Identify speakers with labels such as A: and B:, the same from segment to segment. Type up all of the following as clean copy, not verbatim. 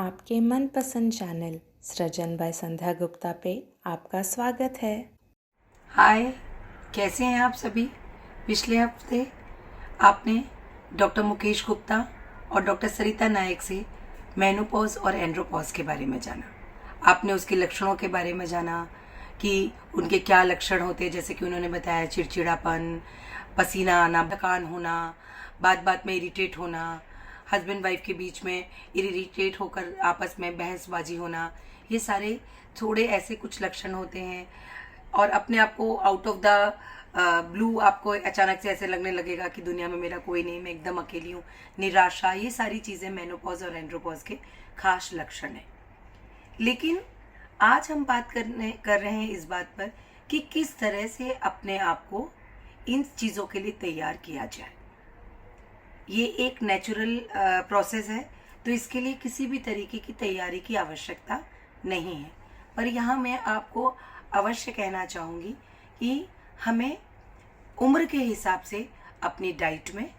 A: आपके मनपसंद चैनल सृजन बाय संध्या गुप्ता पे आपका स्वागत है।
B: हाय, कैसे हैं आप सभी। पिछले हफ्ते आपने डॉक्टर मुकेश गुप्ता और डॉक्टर सरिता नायक से मेनोपॉज और एंड्रोपॉज के बारे में जाना। आपने उसके लक्षणों के बारे में जाना कि उनके क्या लक्षण होते हैं, जैसे कि उन्होंने बताया चिड़चिड़ापन, पसीना आना, थकान होना, बात बात में इरिटेट होना, हस्बैंड वाइफ के बीच में इरिटेट होकर आपस में बहसबाजी होना। ये सारे थोड़े ऐसे कुछ लक्षण होते हैं। और अपने आप को आउट ऑफ द ब्लू आपको अचानक से ऐसे लगने लगेगा कि दुनिया में मेरा कोई नहीं, मैं एकदम अकेली हूँ, निराशा, ये सारी चीज़ें मेनोपॉज और एंड्रोपॉज के खास लक्षण हैं। लेकिन आज हम बात कर रहे हैं इस बात पर कि किस तरह से अपने आप को इन चीज़ों के लिए तैयार किया जाए। ये एक नेचुरल प्रोसेस है, तो इसके लिए किसी भी तरीके की तैयारी की आवश्यकता नहीं है। पर यहाँ मैं आपको अवश्य कहना चाहूँगी कि हमें उम्र के हिसाब से अपनी डाइट में,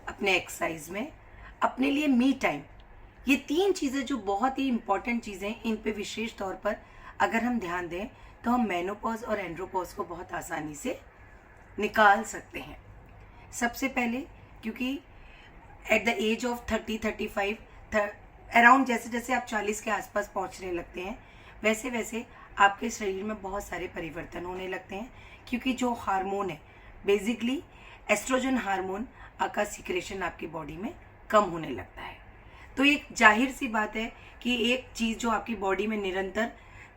B: अपने एक्सरसाइज में, अपने लिए मी टाइम, ये तीन चीज़ें जो बहुत ही इम्पॉर्टेंट चीज़ें हैं, इन पे विशेष तौर पर अगर हम ध्यान दें तो हम मेनोपॉज और एंड्रोपॉज को बहुत आसानी से निकाल सकते हैं। सबसे पहले, क्योंकि at the age of 30-35 around, जैसे जैसे आप 40 के आसपास पहुंचने लगते हैं, वैसे वैसे आपके शरीर में बहुत सारे परिवर्तन होने लगते हैं। क्योंकि जो हार्मोन है, बेसिकली एस्ट्रोजन हार्मोन का सिक्रेशन आपकी बॉडी में कम होने लगता है। तो एक जाहिर सी बात है कि एक चीज़ जो आपकी बॉडी में निरंतर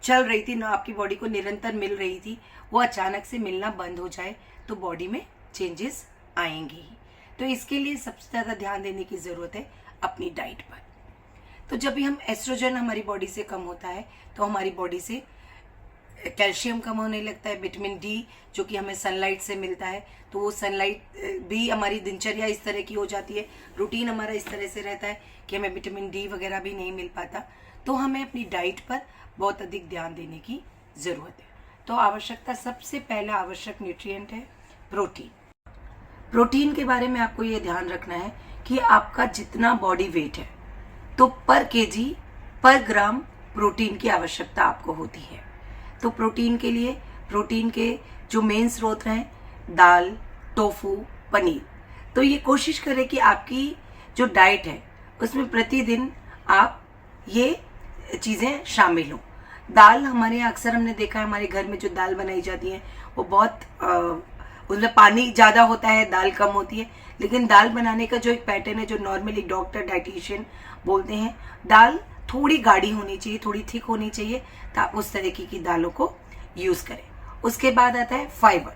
B: चल रही थी, ना आपकी बॉडी को निरंतर मिल रही थी, वो अचानक से मिलना बंद हो जाए तो बॉडी में चेंजेस आएंगे ही। तो इसके लिए सबसे ज़्यादा ध्यान देने की ज़रूरत है अपनी डाइट पर। तो जब भी हम एस्ट्रोजन हमारी बॉडी से कम होता है तो हमारी बॉडी से कैल्शियम कम होने लगता है, विटामिन डी जो कि हमें सनलाइट से मिलता है, तो वो सनलाइट भी हमारी दिनचर्या इस तरह की हो जाती है, रूटीन हमारा इस तरह से रहता है कि हमें विटामिन डी वगैरह भी नहीं मिल पाता। तो हमें अपनी डाइट पर बहुत अधिक ध्यान देने की ज़रूरत है। तो आवश्यकता, सबसे पहला आवश्यक न्यूट्रिएंट है प्रोटीन। प्रोटीन के बारे में आपको ये ध्यान रखना है कि आपका जितना बॉडी वेट है तो पर केजी पर ग्राम प्रोटीन की आवश्यकता आपको होती है। तो प्रोटीन के लिए, प्रोटीन के जो मेन स्रोत हैं, दाल, टोफू, पनीर। तो ये कोशिश करें कि आपकी जो डाइट है उसमें प्रतिदिन आप ये चीज़ें शामिल हों। दाल, हमारे यहाँ अक्सर हमने देखा है, हमारे घर में जो दाल बनाई जाती है वो बहुत उसमें पानी ज़्यादा होता है, दाल कम होती है। लेकिन दाल बनाने का जो एक पैटर्न है, जो नॉर्मली डॉक्टर, डाइटिशियन बोलते हैं, दाल थोड़ी गाढ़ी होनी चाहिए, थोड़ी थिक होनी चाहिए, तो आप उस तरीके की दालों को यूज़ करें। उसके बाद आता है फाइबर।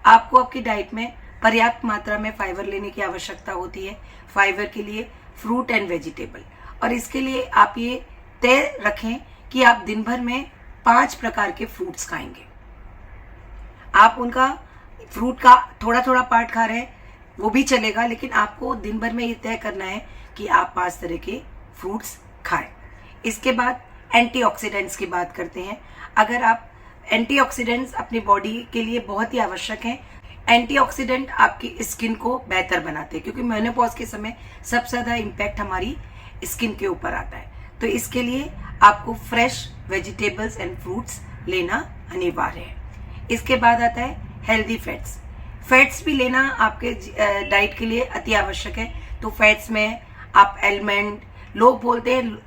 B: आपको आपकी डाइट में पर्याप्त मात्रा में फाइबर लेने की आवश्यकता होती है। फाइबर के लिए फ्रूट एंड वेजिटेबल, और इसके लिए आप ये तय रखें कि आप दिन भर में 5 प्रकार के फ्रूट्स खाएंगे। आप उनका फ्रूट का थोड़ा थोड़ा पार्ट खा रहे हैं वो भी चलेगा, लेकिन आपको दिन भर में ये तय करना है कि आप 5 तरह के फ्रूट्स खाएं। इसके बाद एंटीऑक्सीडेंट्स की बात करते हैं। अगर आप एंटीऑक्सीडेंट्स अपनी बॉडी के लिए बहुत ही आवश्यक हैं। एंटीऑक्सीडेंट आपकी स्किन को बेहतर बनाते हैं, क्योंकि मेनोपॉज के समय सबसे ज़्यादा इम्पैक्ट हमारी स्किन के ऊपर आता है। तो इसके लिए आपको फ्रेश वेजिटेबल्स एंड फ्रूट्स लेना अनिवार्य है। इसके बाद आता है हेल्दी फैट्स। फैट्स भी लेना आपके डाइट के लिए अति आवश्यक है। तो फैट्स में आप एलमंड, लोग बोलते हैं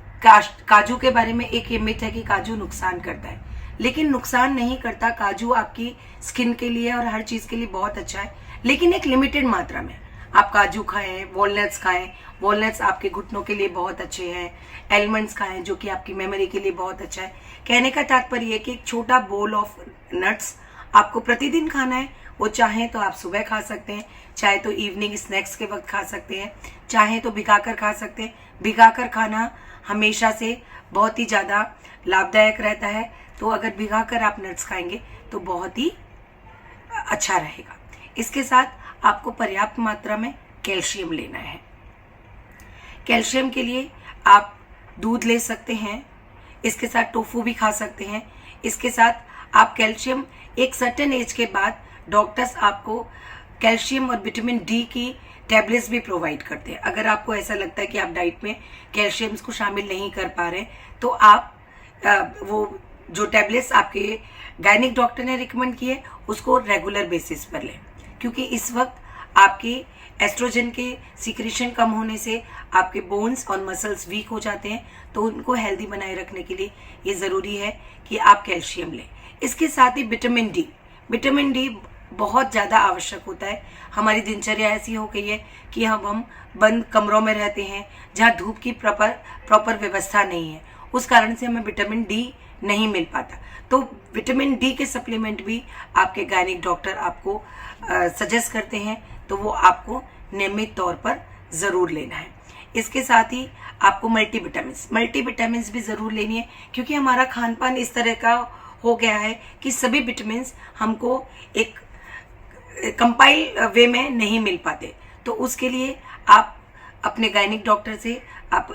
B: काजू के बारे में एक ये मिथ है कि काजू नुकसान करता है, लेकिन नुकसान नहीं करता। काजू आपकी स्किन के लिए और हर चीज़ के लिए बहुत अच्छा है, लेकिन एक लिमिटेड मात्रा में आप काजू खाएं, वॉलनट्स खाएं। वॉलनट्स आपके घुटनों के लिए बहुत अच्छे हैं। एलमंड्स खाएं जो कि आपकी मेमोरी के लिए बहुत अच्छा है। कहने का तात्पर्य ये कि एक छोटा बोल ऑफ नट्स आपको प्रतिदिन खाना है। वो चाहें तो आप सुबह खा सकते हैं, चाहे तो इवनिंग स्नैक्स के वक्त खा सकते हैं, चाहे तो भिगाकर खा सकते हैं। भिगाकर खाना हमेशा से बहुत ही ज़्यादा लाभदायक रहता है। तो अगर भिगाकर आप नट्स खाएंगे तो बहुत ही अच्छा रहेगा। इसके साथ आपको पर्याप्त मात्रा में कैल्शियम लेना है। कैल्शियम के लिए आप दूध ले सकते हैं, इसके साथ टोफू भी खा सकते हैं। इसके साथ आप कैल्शियम एक सर्टेन एज के बाद डॉक्टर्स आपको कैल्शियम और विटामिन डी की टैबलेट्स भी प्रोवाइड करते हैं। अगर आपको ऐसा लगता है कि आप डाइट में कैल्शियम्स को शामिल नहीं कर पा रहे, तो आप वो जो टैबलेट्स आपके गायनिक डॉक्टर ने रिकमेंड किए उसको रेगुलर बेसिस पर लें, क्योंकि इस वक्त आपके एस्ट्रोजन के सीक्रेशन कम होने से आपके बोन्स और मसल्स वीक हो जाते हैं। तो उनको हेल्दी बनाए रखने के लिए ये ज़रूरी है कि आप कैल्शियम लें। इसके साथ ही विटामिन डी बहुत ज़्यादा आवश्यक होता है। हमारी दिनचर्या ऐसी हो गई है कि हम बंद कमरों में रहते हैं जहाँ धूप की प्रॉपर व्यवस्था नहीं है, उस कारण से हमें विटामिन डी नहीं मिल पाता। तो विटामिन डी के सप्लीमेंट भी आपके गायनिक डॉक्टर आपको सजेस्ट करते हैं, तो वो आपको नियमित तौर पर ज़रूर लेना है। इसके साथ ही आपको मल्टीविटामिन्स भी ज़रूर लेनी है, क्योंकि हमारा खान पान इस तरह का हो गया है कि सभी विटामिन्स हमको एक कंपाइल वे में नहीं मिल पाते। तो उसके लिए आप अपने गायनिक डॉक्टर से आप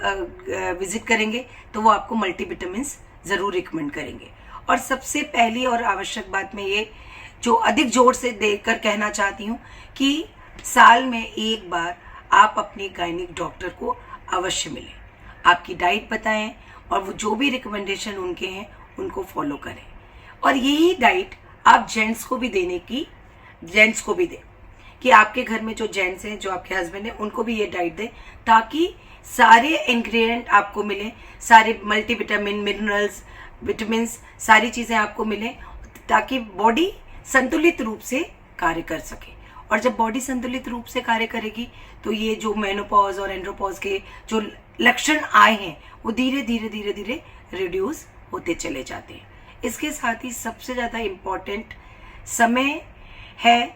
B: विजिट करेंगे तो वो आपको मल्टीविटामिन्स ज़रूर रिकमेंड करेंगे। और सबसे पहली और आवश्यक बात मैं ये जो अधिक जोर से देकर कहना चाहती हूँ कि साल में एक बार आप अपने गायनिक डॉक्टर को अवश्य मिलें, आपकी डाइट बताएं और वो जो भी रिकमेंडेशन उनके हैं उनको फॉलो करें। और यही डाइट आप जेंट्स को भी दें कि आपके घर में जो जेंट्स हैं, जो आपके हस्बैंड हैं, उनको भी ये डाइट दें, ताकि सारे इंग्रेडिएंट आपको मिलें, सारे मल्टीविटामिन, मिनरल्स, विटामिन्स, सारी चीज़ें आपको मिलें, ताकि बॉडी संतुलित रूप से कार्य कर सके। और जब बॉडी संतुलित रूप से कार्य करेगी तो ये जो मेनोपॉज और एंड्रोपॉज के जो लक्षण आए हैं वो धीरे धीरे रिड्यूस होते चले जाते हैं। इसके साथ ही सबसे ज़्यादा इम्पॉर्टेंट समय है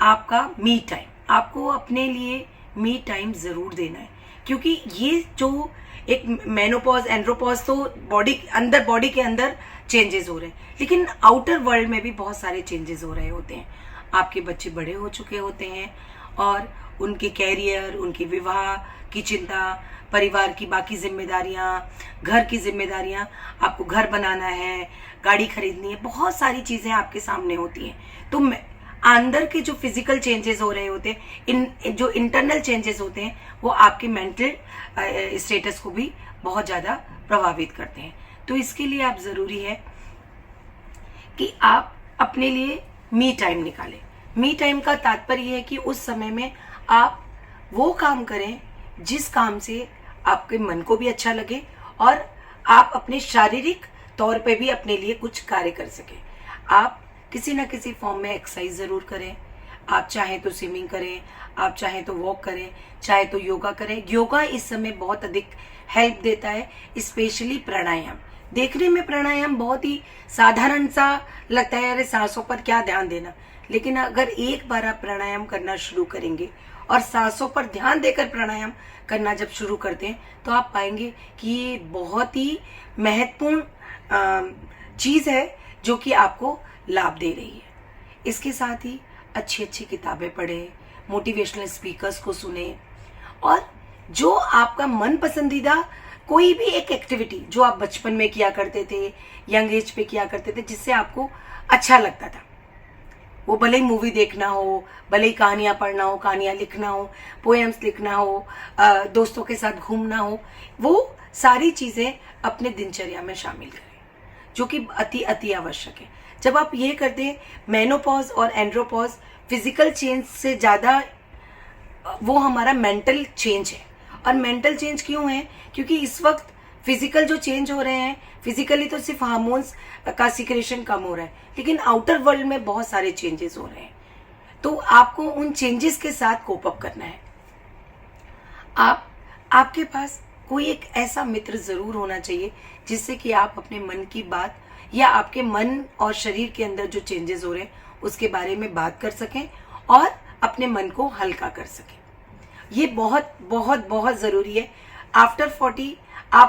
B: आपका मी टाइम। आपको अपने लिए मी टाइम ज़रूर देना है, क्योंकि ये जो एक मेनोपॉज, एंड्रोपॉज तो बॉडी के अंदर चेंजेस हो रहे हैं, लेकिन आउटर वर्ल्ड में भी बहुत सारे चेंजेस हो रहे होते हैं। आपके बच्चे बड़े हो चुके होते हैं और उनके कैरियर, उनके विवाह की चिंता, परिवार की बाकी जिम्मेदारियां, घर की जिम्मेदारियां, आपको घर बनाना है, गाड़ी खरीदनी है, बहुत सारी चीज़ें आपके सामने होती हैं। तो अंदर के जो फिजिकल चेंजेस हो रहे होते हैं, जो इंटरनल चेंजेस होते हैं, वो आपके मेंटल स्टेटस को भी बहुत ज़्यादा प्रभावित करते हैं। तो इसके लिए आप ज़रूरी है कि आप अपने लिए मी टाइम निकालें। मी टाइम का तात्पर्य है कि उस समय में आप वो काम करें जिस काम से आपके मन को भी अच्छा लगे और आप अपने शारीरिक तौर पे भी अपने लिए कुछ कार्य कर सकें। आप किसी न किसी फॉर्म में एक्सरसाइज ज़रूर करें। आप चाहें तो स्विमिंग करें, आप चाहें तो वॉक करें, चाहे तो योगा करें। योगा इस समय बहुत अधिक हेल्प देता है, स्पेशली प्राणायाम। देखने में प्राणायाम बहुत ही साधारण सा लगता है, अरे सांसों पर क्या ध्यान देना, लेकिन अगर एक बार आप प्राणायाम करना शुरू करेंगे और सांसों पर ध्यान देकर प्राणायाम करना जब शुरू करते हैं तो आप पाएंगे कि ये बहुत ही महत्वपूर्ण चीज़ है जो कि आपको लाभ दे रही है। इसके साथ ही अच्छी अच्छी किताबें पढ़ें, मोटिवेशनल स्पीकर्स को सुने और जो आपका मन पसंदीदा कोई भी एक एक्टिविटी जो आप बचपन में किया करते थे, यंग एज पे किया करते थे, जिससे आपको अच्छा लगता था, वो भले ही मूवी देखना हो, भले ही कहानियाँ पढ़ना हो, कहानियाँ लिखना हो, पोएम्स लिखना हो, दोस्तों के साथ घूमना हो, वो सारी चीज़ें अपने दिनचर्या में शामिल करें, जो कि अति आवश्यक है। जब आप ये करते हैं, मेनोपॉज और एंड्रोपॉज फिजिकल चेंज से ज़्यादा वो हमारा मेंटल चेंज है। और मेंटल चेंज क्यों है? क्योंकि इस वक्त फिजिकल जो चेंज हो रहे हैं, फिजिकली तो सिर्फ हार्मोन्स का सिक्रेशन कम हो रहा है, लेकिन आउटर वर्ल्ड में बहुत सारे चेंजेस हो रहे हैं। तो आपको उन चेंजेस के साथ कोप अप करना है। आपके पास कोई एक ऐसा मित्र जरूर होना चाहिए जिससे कि आप अपने मन की बात या आपके मन और शरीर के अंदर जो चेंजेस हो रहे हैं उसके बारे में बात कर सकें और अपने मन को हल्का कर सकें। ये बहुत बहुत बहुत ज़रूरी है। आफ्टर 40,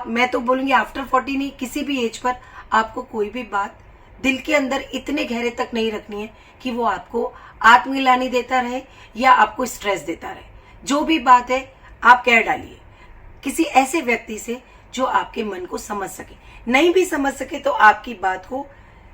B: मैं तो बोलूँगी आफ्टर 40 नहीं, किसी भी एज पर आपको कोई भी बात दिल के अंदर इतने गहरे तक नहीं रखनी है कि वो आपको आत्मग्लानि देता रहे या आपको स्ट्रेस देता रहे। जो भी बात है आप कह डालिए किसी ऐसे व्यक्ति से जो आपके मन को समझ सके। नहीं भी समझ सके तो आपकी बात को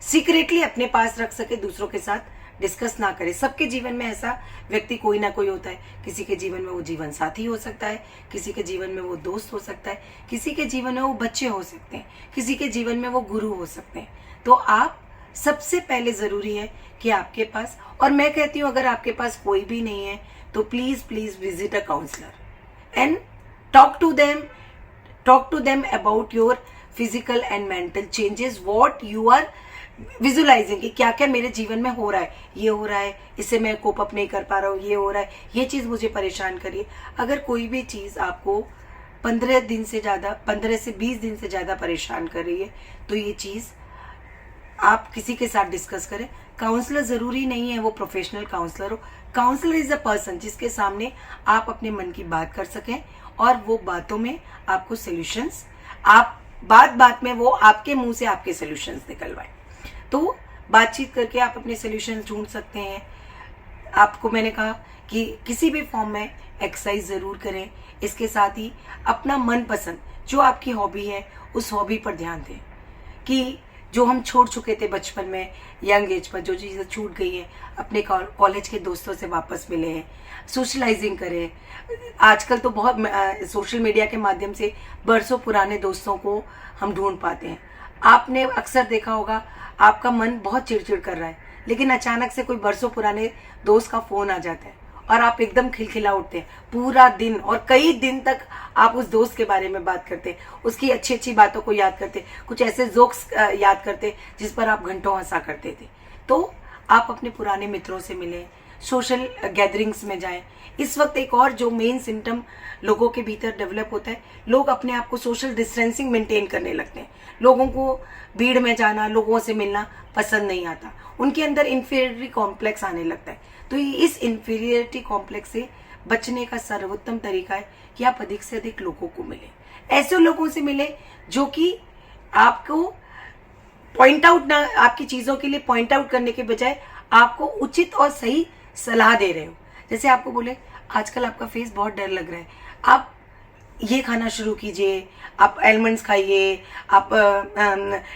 B: सीक्रेटली अपने पास रख सके, दूसरों के साथ डिस्कस ना करें। सबके जीवन में ऐसा व्यक्ति कोई ना कोई होता है। किसी के जीवन में वो जीवन साथी हो सकता है, किसी के जीवन में वो दोस्त हो सकता है, किसी के जीवन में वो बच्चे हो सकते हैं, किसी के जीवन में वो गुरु हो सकते हैं। तो आप सबसे पहले ज़रूरी है कि आपके पास, और मैं कहती हूँ अगर आपके पास कोई भी नहीं है तो please please visit a counsellor and talk to them about your physical and mental changes, what you are visualizing कि क्या क्या मेरे जीवन में हो रहा है, ये हो रहा है, इससे मैं कोप अप नहीं कर पा रहा हूँ, ये हो रहा है, ये चीज़ मुझे परेशान करिए। अगर कोई भी चीज़ आपको 15 से 20 दिन से ज़्यादा परेशान कर रही है तो ये चीज़ आप किसी के साथ डिस्कस करें। काउंसलर ज़रूरी नहीं है वो प्रोफेशनल काउंसलर हो। काउंसलर इज़ अ पर्सन जिसके सामने आप अपने मन की बात कर सकें और वो बातों में आपको सॉल्यूशंस, आप बात में वो आपके मुंह से आपके सॉल्यूशंस निकलवाएं। तो बातचीत करके आप अपने सॉल्यूशंस ढूंढ सकते हैं। आपको मैंने कहा कि किसी भी फॉर्म में एक्सरसाइज ज़रूर करें। इसके साथ ही अपना मनपसंद जो आपकी हॉबी है उस हॉबी पर ध्यान दें कि जो हम छोड़ चुके थे बचपन में, यंग एज पर जो चीज़ें छूट गई हैं, अपने कॉलेज के दोस्तों से वापस मिले हैं, सोशलाइजिंग करें। आजकल तो बहुत सोशल मीडिया के माध्यम से बरसों पुराने दोस्तों को हम ढूंढ पाते हैं। आपने अक्सर देखा होगा आपका मन बहुत चिड़चिड़ कर रहा है, लेकिन अचानक से कोई बरसों पुराने दोस्त का फ़ोन आ जाता है और आप एकदम खिलखिला उठते हैं। पूरा दिन और कई दिन तक आप उस दोस्त के बारे में बात करते, उसकी अच्छी अच्छी बातों को याद करते, कुछ ऐसे जोक्स याद करते जिस पर आप घंटों हंसा करते थे। तो आप अपने पुराने मित्रों से मिलें, सोशल गैदरिंग्स में जाएं। इस वक्त एक और जो मेन सिम्टम लोगों के भीतर डेवलप होता है, लोग अपने आप को सोशल डिस्टेंसिंग मेंटेन करने लगते हैं। लोगों को भीड़ में जाना, लोगों से मिलना पसंद नहीं आता। उनके अंदर इन्फीरियरिटी कॉम्प्लेक्स आने लगता है। तो इस इन्फीरियरिटी कॉम्प्लेक्स से बचने का सर्वोत्तम तरीका है कि आप अधिक से अधिक लोगों को मिलें। ऐसे लोगों से मिलें जो कि आपको पॉइंट आउट ना, आपकी चीज़ों के लिए पॉइंट आउट करने के बजाय आपको उचित और सही सलाह दे रहे हो। जैसे आपको बोले आजकल आपका फेस बहुत डर लग रहा है, आप ये खाना शुरू कीजिए, आप एलमंड्स खाइए, आप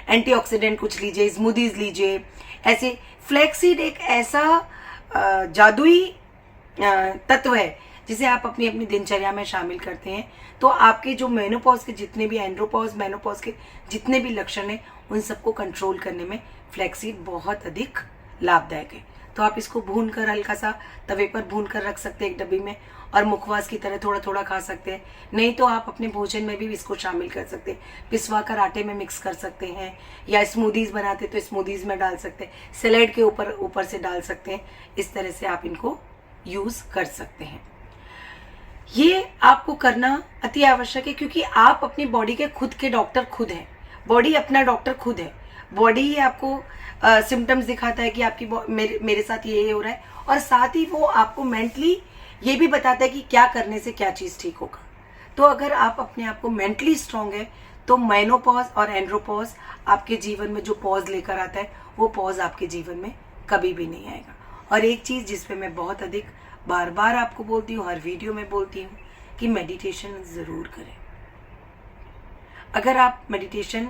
B: एंटीऑक्सीडेंट कुछ लीजिए, स्मूदीज लीजिए। ऐसे फ्लैक्सीड एक ऐसा जादुई तत्व है जिसे आप अपनी अपनी दिनचर्या में शामिल करते हैं तो आपके जो मेनोपॉज के जितने भी एंड्रोपॉज, मेनोपॉज के जितने भी लक्षण हैं उन सबको कंट्रोल करने में फ्लैक्सीड बहुत अधिक लाभदायक है। तो आप इसको भून कर हल्का सा तवे पर भून कर रख सकते हैं एक डब्बी में और मुखवास की तरह थोड़ा थोड़ा खा सकते हैं। नहीं तो आप अपने भोजन में भी इसको शामिल कर सकते हैं, पिसवा कर आटे में मिक्स कर सकते हैं, या स्मूदीज बनाते तो स्मूदीज में डाल सकते हैं, सैलेड के ऊपर से डाल सकते हैं। इस तरह से आप इनको यूज़ कर सकते हैं। ये आपको करना अति आवश्यक है क्योंकि आप अपनी बॉडी के खुद के डॉक्टर खुद हैं। बॉडी अपना डॉक्टर खुद है। बॉडी ही आपको सिम्टम्स दिखाता है कि आपकी मेरे साथ ये हो रहा है, और साथ ही वो आपको मेंटली ये भी बताता है कि क्या करने से क्या चीज़ ठीक होगा। तो अगर आप अपने आप को मेंटली स्ट्रांग है तो मेनोपॉज और एंड्रोपॉज आपके जीवन में जो पॉज लेकर आता है वो पॉज आपके जीवन में कभी भी नहीं आएगा। और एक चीज़ जिस पे मैं बहुत अधिक बार बार आपको बोलती हूँ, हर वीडियो में बोलती हूँ कि मेडिटेशन ज़रूर करें। अगर आप मेडिटेशन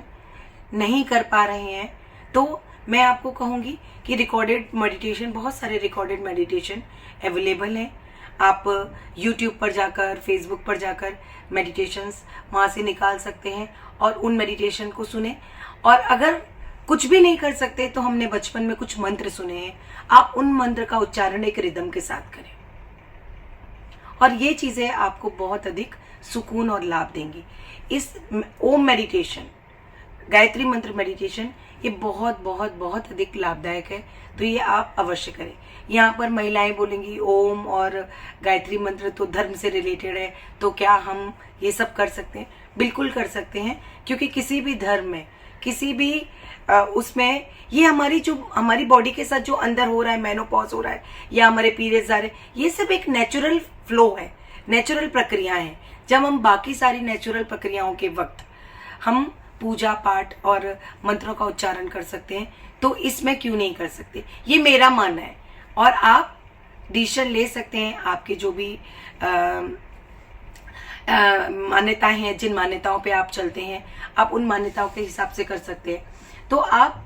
B: नहीं कर पा रहे हैं तो मैं आपको कहूँगी कि रिकॉर्डेड मेडिटेशन, बहुत सारे रिकॉर्डेड मेडिटेशन अवेलेबल हैं। आप YouTube पर जाकर, Facebook पर जाकर मेडिटेशंस वहाँ से निकाल सकते हैं और उन मेडिटेशन को सुने। और अगर कुछ भी नहीं कर सकते तो हमने बचपन में कुछ मंत्र सुने हैं, आप उन मंत्र का उच्चारण एक रिदम के साथ करें और ये चीज़ें आपको बहुत अधिक सुकून और लाभ देंगी। इस ओम मेडिटेशन, गायत्री मंत्र मेडिटेशन, ये बहुत बहुत बहुत अधिक लाभदायक है। तो ये आप अवश्य करें। यहाँ पर महिलाएं बोलेंगी ओम और गायत्री मंत्र तो धर्म से रिलेटेड है, तो क्या हम ये सब कर सकते हैं? बिल्कुल कर सकते हैं, क्योंकि किसी भी धर्म में, किसी भी उसमें ये हमारी बॉडी के साथ जो अंदर हो रहा है, मेनोपॉज हो रहा है या हमारे पीरियड्स आ रहे हैं, ये सब एक नेचुरल फ्लो है, नेचुरल प्रक्रियाएं हैं। जब हम बाकी सारी नेचुरल प्रक्रियाओं के वक्त हम पूजा पाठ और मंत्रों का उच्चारण कर सकते हैं, तो इसमें क्यों नहीं कर सकते? ये मेरा मानना है और आप डिसीजन ले सकते हैं। आपके जो भी मान्यताएं हैं, जिन मान्यताओं पे आप चलते हैं, आप उन मान्यताओं के हिसाब से कर सकते हैं। तो आप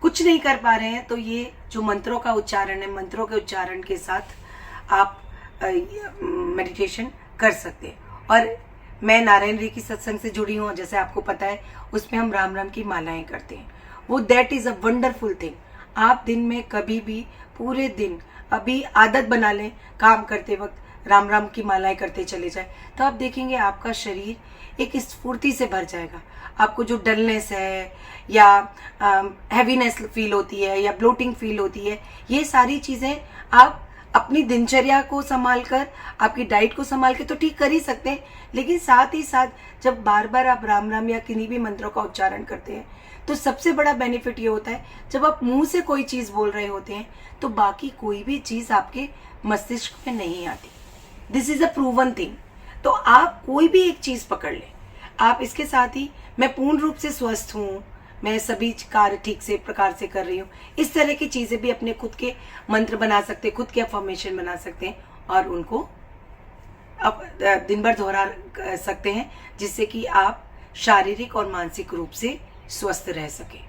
B: कुछ नहीं कर पा रहे हैं तो ये जो मंत्रों का उच्चारण है, मंत्रों के उच्चारण के साथ आप मेडिटेशन कर सकते हैं। और मैं नारायण री की सत्संग से जुड़ी हूँ, जैसे आपको पता है, उसमें हम राम राम की मालाएं करते हैं। वो that is a wonderful thing. आप दिन में कभी भी पूरे दिन अभी आदत बना लें, काम करते वक्त राम राम की मालाएं करते चले जाए, तो आप देखेंगे आपका शरीर एक स्फूर्ति से भर जाएगा। आपको जो डलनेस है या हैवीनेस फील होती है या ब्लोटिंग फील होती है, ये सारी चीज़ें आप अपनी दिनचर्या को संभाल कर, आपकी डाइट को संभाल के तो ठीक कर ही सकते हैं, लेकिन साथ ही साथ जब बार बार आप राम राम या किन्हीं भी मंत्रों का उच्चारण करते हैं तो सबसे बड़ा बेनिफिट ये होता है, जब आप मुंह से कोई चीज़ बोल रहे होते हैं तो बाकी कोई भी चीज़ आपके मस्तिष्क में नहीं आती। This is a proven thing. तो आप कोई भी एक चीज़ पकड़ लें, आप इसके साथ ही मैं पूर्ण रूप से स्वस्थ हूँ, मैं सभी कार्य ठीक से प्रकार से कर रही हूँ, इस तरह की चीज़ें भी अपने खुद के मंत्र बना सकते हैं, खुद के अफर्मेशन बना सकते हैं और उनको अब दिन भर दोहरा सकते हैं, जिससे कि आप शारीरिक और मानसिक रूप से स्वस्थ रह सकें।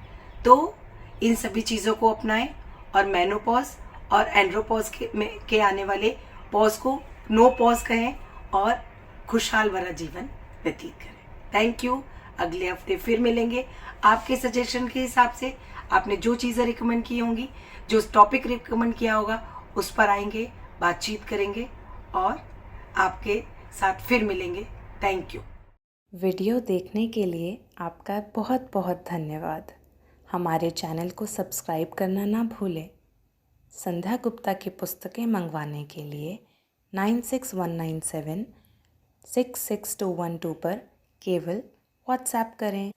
B: तो इन सभी चीज़ों को अपनाएं और मेनोपॉज और एंड्रोपॉज के आने वाले पॉज को नो पॉज कहें और खुशहाल भरा जीवन व्यतीत करें। Thank you. अगले हफ्ते फिर मिलेंगे आपके सजेशन के हिसाब से। आपने जो चीज़ें रिकमेंड की होंगी, जो टॉपिक रिकमेंड किया होगा, उस पर आएंगे, बातचीत करेंगे और आपके साथ फिर मिलेंगे। Thank you.
A: वीडियो देखने के लिए आपका बहुत बहुत धन्यवाद। हमारे चैनल को सब्सक्राइब करना ना भूलें। संध्या गुप्ता की पुस्तकें मंगवाने के लिए 96197 66212 पर केवल व्हाट्सएप करें।